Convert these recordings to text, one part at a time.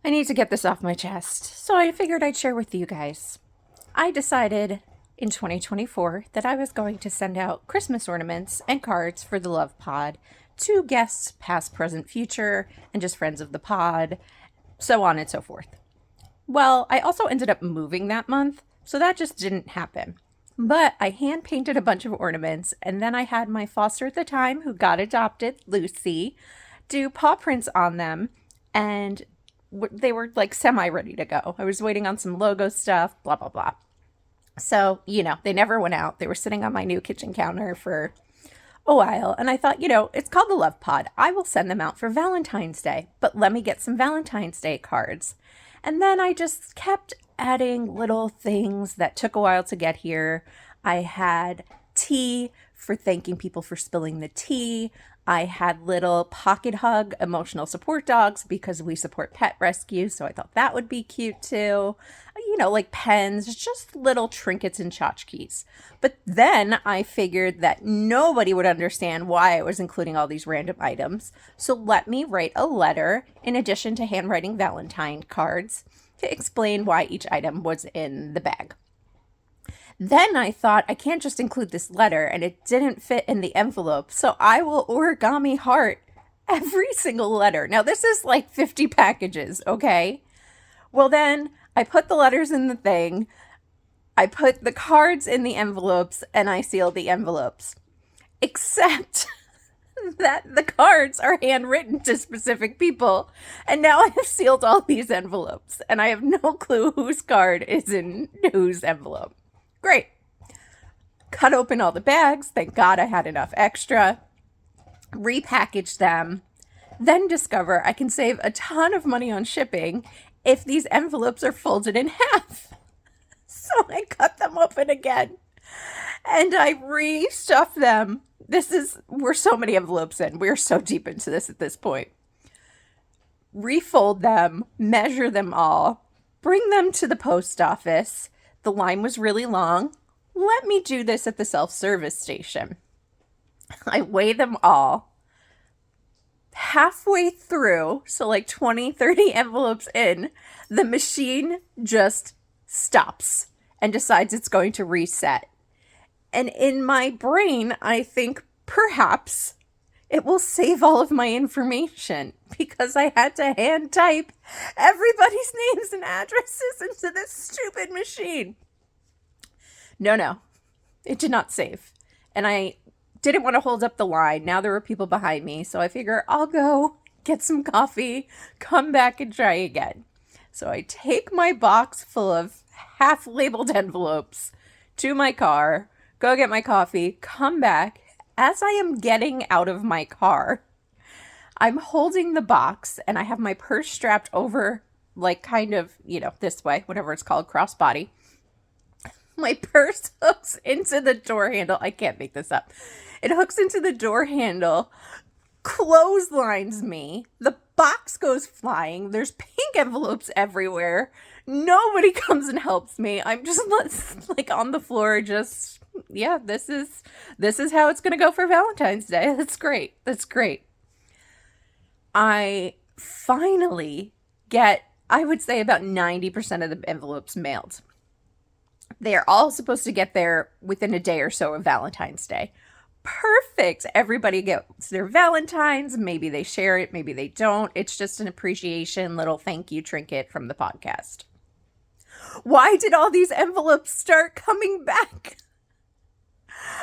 I need to get this off my chest, so I figured I'd share with you guys. I decided in 2024 that I was going to send out Christmas ornaments and cards for the Love Pod to guests, past, present, future, and just friends of the pod, so on and so forth. Well, I also ended up moving that month, so that just didn't happen. But I hand painted a bunch of ornaments, and then I had my foster at the time, who got adopted, Lucy, do paw prints on them, and they were like semi ready to go. I was waiting on some logo stuff, blah, blah, blah. So, they never went out. They were sitting on my new kitchen counter for a while. And I thought, it's called the Love Pod. I will send them out for Valentine's Day, but let me get some Valentine's Day cards. And then I just kept adding little things that took a while to get here. I had tea for thanking people for spilling the tea. I had little pocket hug emotional support dogs because we support pet rescue. So I thought that would be cute too. Like pens, just little trinkets and tchotchkes. But then I figured that nobody would understand why I was including all these random items. So let me write a letter in addition to handwriting Valentine cards to explain why each item was in the bag. Then I thought, I can't just include this letter, and it didn't fit in the envelope, so I will origami heart every single letter. Now, this is like 50 packages, okay? Well, then I put the letters in the thing, I put the cards in the envelopes, and I sealed the envelopes. Except that the cards are handwritten to specific people, and now I have sealed all these envelopes, and I have no clue whose card is in whose envelope. Great. Cut open all the bags. Thank God I had enough extra. Repackage them. Then discover I can save a ton of money on shipping if these envelopes are folded in half. So I cut them open again. And I restuff them. We're so many envelopes in. We're so deep into this at this point. Refold them. Measure them all. Bring them to the post office. The line was really long. Let me do this at the self-service station. I weigh them all. Halfway through, so like 20, 30 envelopes in, the machine just stops and decides it's going to reset. And in my brain, I think perhaps it will save all of my information because I had to hand type everybody's names and addresses into this stupid machine. No, it did not save. And I didn't want to hold up the line. Now there were people behind me, so I figure I'll go get some coffee, come back and try again. So I take my box full of half-labeled envelopes to my car, go get my coffee, come back. As I am getting out of my car, I'm holding the box and I have my purse strapped over, like kind of, this way, whatever it's called, crossbody. My purse hooks into the door handle. I can't make this up. It hooks into the door handle, clotheslines me. The box goes flying. There's pink envelopes everywhere. Nobody comes and helps me. I'm just like on the floor, just, yeah, this is how it's going to go for Valentine's Day. That's great. I finally get, I would say, about 90% of the envelopes mailed. They are all supposed to get there within a day or so of Valentine's Day. Perfect. Everybody gets their Valentines. Maybe they share it. Maybe they don't. It's just an appreciation little thank you trinket from the podcast. Why did all these envelopes start coming back?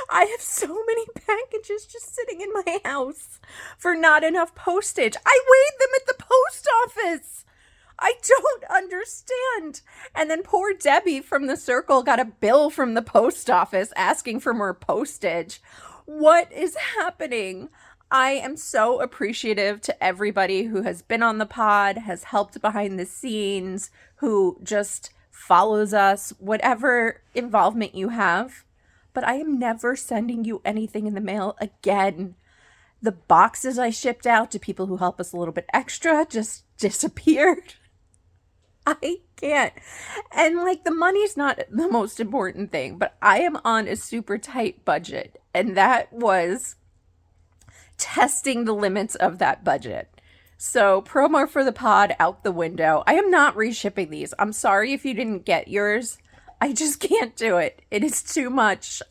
I have so many packages just sitting in my house for not enough postage. I weighed them at the post office. I don't understand. And then poor Debbie from the Circle got a bill from the post office asking for more postage. What is happening? I am so appreciative to everybody who has been on the pod, has helped behind the scenes, who just follows us, whatever involvement you have. But I am never sending you anything in the mail again. The boxes I shipped out to people who help us a little bit extra just disappeared. I can't. And the money's not the most important thing, but I am on a super tight budget. And that was testing the limits of that budget. So, promo for the pod out the window. I am not reshipping these. I'm sorry if you didn't get yours. I just can't do it. It is too much.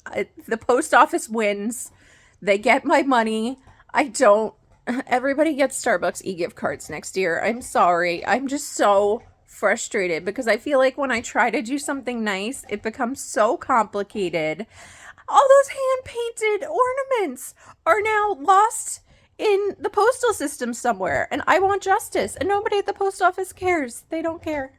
The post office wins. They get my money. I don't. Everybody gets Starbucks e-gift cards next year. I'm sorry. I'm just so frustrated because I feel like when I try to do something nice, it becomes so complicated. All those hand-painted ornaments are now lost in the postal system somewhere, and I want justice, and nobody at the post office cares. They don't care.